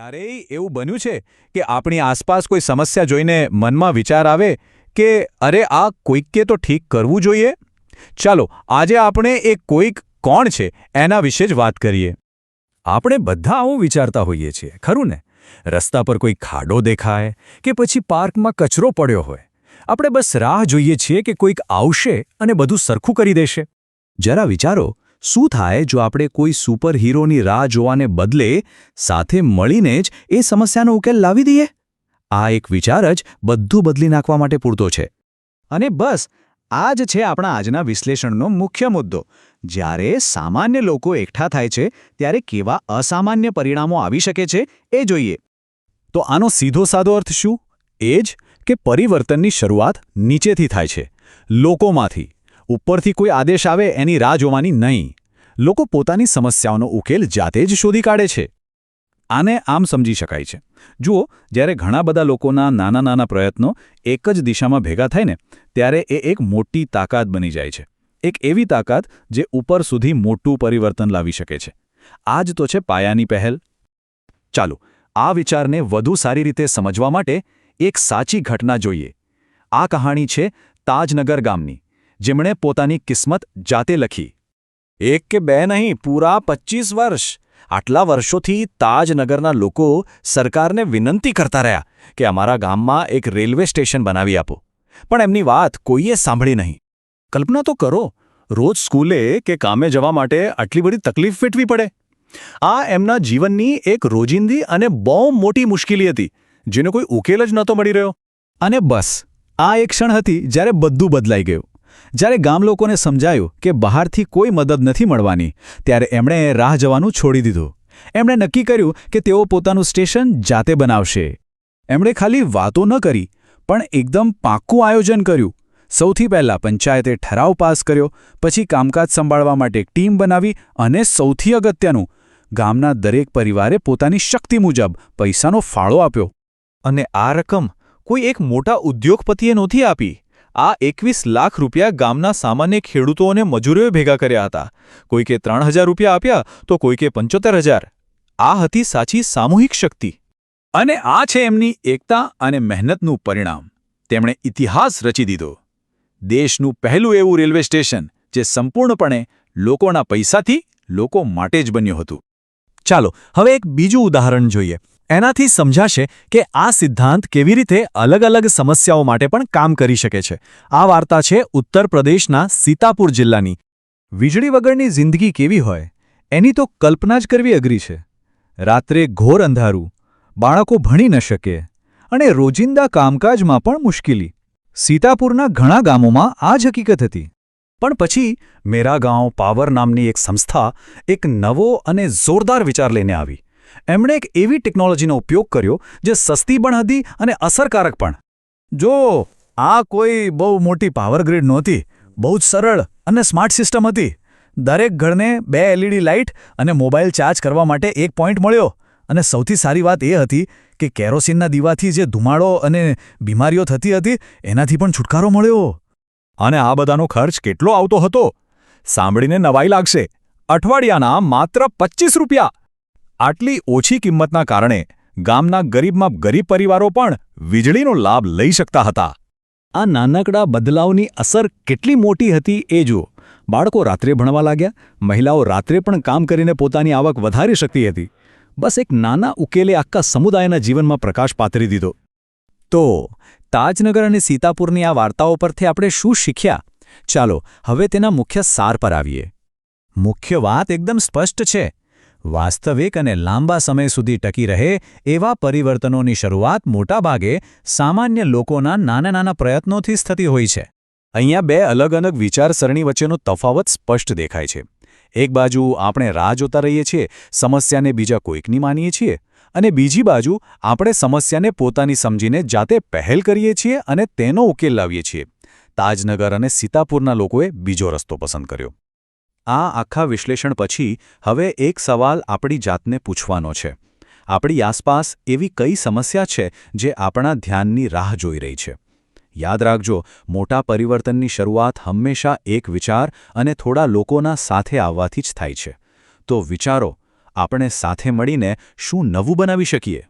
ક્યારેય એવું બન્યું છે કે આપણી આસપાસ કોઈ સમસ્યા જોઈને મનમાં વિચાર આવે કે અરે આ કોઈકે તો ઠીક કરવું જોઈએ? ચાલો આજે આપણે એ કોઈક કોણ છે એના વિશે જ વાત કરીએ. આપણે બધા આવું વિચારતા હોઈએ છીએ, ખરું ને? રસ્તા પર કોઈ ખાડો દેખાય કે પછી પાર્કમાં કચરો પડ્યો હોય, આપણે બસ રાહ જોઈએ છીએ કે કોઈક આવશે અને બધું સરખું કરી દેશે. જરા વિચારો, શું થાય જો આપણે કોઈ સુપર હીરોની રાહ જોવાને બદલે સાથે મળીને જ એ સમસ્યાનો ઉકેલ લાવી દઈએ? આ એક વિચાર જ બધું બદલી નાખવા માટે પૂરતો છે. અને બસ આ જ છે આપણા આજના વિશ્લેષણનો મુખ્ય મુદ્દો. જ્યારે સામાન્ય લોકો એકઠા થાય છે ત્યારે કેવા અસામાન્ય પરિણામો આવી શકે છે એ જોઈએ. તો આનો સીધો સાદો અર્થ શું? એ જ કે પરિવર્તનની શરૂઆત નીચેથી થાય છે, લોકોમાંથી. ઉપરથી કોઈ આદેશ આવે એની રાહ જોવાની નહીં. લોકો પોતાની સમસ્યાઓનો ઉકેલ જાતે જ શોધી કાઢે છે. આને આમ સમજી શકાય છે. જુઓ, જ્યારે ઘણા બધા લોકોના નાના નાના પ્રયત્નો એક જ દિશામાં ભેગા થાય ને, ત્યારે એ એક મોટી તાકાત બની જાય છે. એક એવી તાકાત જે ઉપર સુધી મોટું પરિવર્તન લાવી શકે છે. આ જ તો છે પાયાની પહેલ. ચાલો આ વિચારને વધુ સારી રીતે સમજવા માટે એક સાચી ઘટના જોઈએ. આ કહાણી છે તાજનગર ગામની, જેમણે પોતાની કિસ્મત જાતે લખી. એક કે બે નહીં, પૂરા 25 વર્ષ. આટલા વર્ષોથી તાજનગરના લોકો સરકારને વિનંતી કરતા રહ્યા કે અમારા ગામમાં એક રેલવે સ્ટેશન બનાવી આપો. પણ એમની વાત કોઈએ સાંભળી નહીં. કલ્પના તો કરો, રોજ સ્કૂલે કે કામે જવા માટે આટલી બધી તકલીફ વેઠવી પડે. આ એમના જીવનની એક રોજિંદી અને બહુ મોટી મુશ્કેલી હતી, જેનો કોઈ ઉકેલ જ નહોતો મળી રહ્યો. અને બસ આ એક ક્ષણ હતી જ્યારે બધું બદલાઈ ગયું. જ્યારે ગામ લોકોને સમજાયું કે બહારથી કોઈ મદદ નથી મળવાની, ત્યારે એમણે રાહ જવાનું છોડી દીધું. એમણે નક્કી કર્યું કે તેઓ પોતાનું સ્ટેશન જાતે બનાવશે. એમણે ખાલી વાતો ન કરી, પણ એકદમ પાક્કું આયોજન કર્યું. સૌથી પહેલાં પંચાયતે ઠરાવ પાસ કર્યો, પછી કામકાજ સંભાળવા માટે એક ટીમ બનાવી અને સૌથી અગત્યનું, ગામના દરેક પરિવારે પોતાની શક્તિ મુજબ પૈસાનો ફાળો આપ્યો. અને આ રકમ કોઈ એક મોટા ઉદ્યોગપતિએ નહોતી આપી. આ 21 લાખ રૂપિયા ગામના સામાન્ય ખેડૂતો અને મજૂરોએ ભેગા કર્યા હતા. કોઈકે 3000 રૂપિયા આપ્યા તો કોઈકે 75000. આ હતી સાચી સામૂહિક શક્તિ. અને આ છે એમની એકતા અને મહેનતનું પરિણામ. તેમણે ઇતિહાસ રચી દીધો. દેશનું પહેલું એવું રેલવે સ્ટેશન જે સંપૂર્ણપણે લોકોના પૈસાથી લોકો માટે જ બન્યું હતું. ચાલો હવે એક બીજું ઉદાહરણ જોઈએ. એનાથી સમજાશે કે આ સિદ્ધાંત કેવી રીતે અલગ અલગ સમસ્યાઓ માટે પણ કામ કરી શકે છે. આ વાર્તા છે ઉત્તર પ્રદેશના સીતાપુર જિલ્લાની. વીજળી વગરની જિંદગી કેવી હોય એની તો કલ્પના જ કરવી અઘરી છે. રાત્રે ઘોર અંધારું, બાળકો ભણી ન શકે અને રોજિંદા કામકાજમાં પણ મુશ્કેલી. સીતાપુરના ઘણા ગામોમાં આ જ હકીકત હતી. પણ પછી મેરા ગાંવ પાવર નામની એક સંસ્થા એક નવો અને જોરદાર વિચાર લઈને આવી. એમણે એક એવી ટેકનોલોજીનો ઉપયોગ કર્યો જે સસ્તી પણ હતી અને અસરકારક પણ. જો આ કોઈ બહુ મોટી પાવર ગ્રીડ નહોતી, બહુ જ સરળ અને સ્માર્ટ સિસ્ટમ હતી. દરેક ઘરને 2 LED લાઇટ અને મોબાઈલ ચાર્જ કરવા માટે એક પોઈન્ટ મળ્યો. અને સૌથી સારી વાત એ હતી કે કેરોસીનના દીવાથી જે ધુમાડો અને બીમારીઓ થતી હતી એનાથી પણ છુટકારો મળ્યો. અને આ બધાનો ખર્ચ કેટલો આવતો હતો? સાંભળીને નવાઈ લાગશે, અઠવાડિયાના માત્ર 25 રૂપિયા. આટલી ઓછી કિંમતના કારણે ગામના ગરીબમાં ગરીબ પરિવારો પણ વીજળીનો લાભ લઈ શકતા હતા. આ નાનકડા બદલાવની અસર કેટલી મોટી હતી એ જુઓ. બાળકો રાત્રે ભણવા લાગ્યા, મહિલાઓ રાત્રે પણ કામ કરીને પોતાની આવક વધારી શકતી હતી. બસ એક નાના ઉકેલે આખા સમુદાયના જીવનમાં પ્રકાશ પાથરી દીધો. તો તાજનગર અને સીતાપુરની આ વાર્તાઓ પરથી આપણે શું શીખ્યા? ચાલો હવે તેના મુખ્ય સાર પર આવીએ. મુખ્ય વાત એકદમ સ્પષ્ટ છે. વાસ્તવિક અને લાંબા સમય સુધી ટકી રહે એવા પરિવર્તનોની શરૂઆત મોટાભાગે સામાન્ય લોકોના નાના નાના પ્રયત્નોથી જ થતી હોય છે. અહીંયા બે અલગ અલગ વિચારસરણી વચ્ચેનો તફાવત સ્પષ્ટ દેખાય છે. એક બાજુ આપણે રાહ જોતા રહીએ છીએ, સમસ્યાને બીજા કોઈકની માનીએ છીએ, અને બીજી બાજુ આપણે સમસ્યાને પોતાની સમજીને જાતે પહેલ કરીએ છીએ અને તેનો ઉકેલ લાવીએ છીએ. તાજનગર અને સીતાપુરના લોકોએ બીજો રસ્તો પસંદ કર્યો. આ આખા વિશ્લેષણ પછી હવે એક સવાલ આપણી જાતને પૂછવાનો છે. આપણી આસપાસ એવી કઈ સમસ્યા છે જે આપણા ધ્યાનની રાહ જોઈ રહી છે? યાદ રાખજો, મોટા પરિવર્તનની શરૂઆત હંમેશા એક વિચાર અને થોડા લોકોના સાથે આવવાથી જ થાય છે. તો વિચારો, આપણે સાથે મળીને શું નવું બનાવી શકીએ?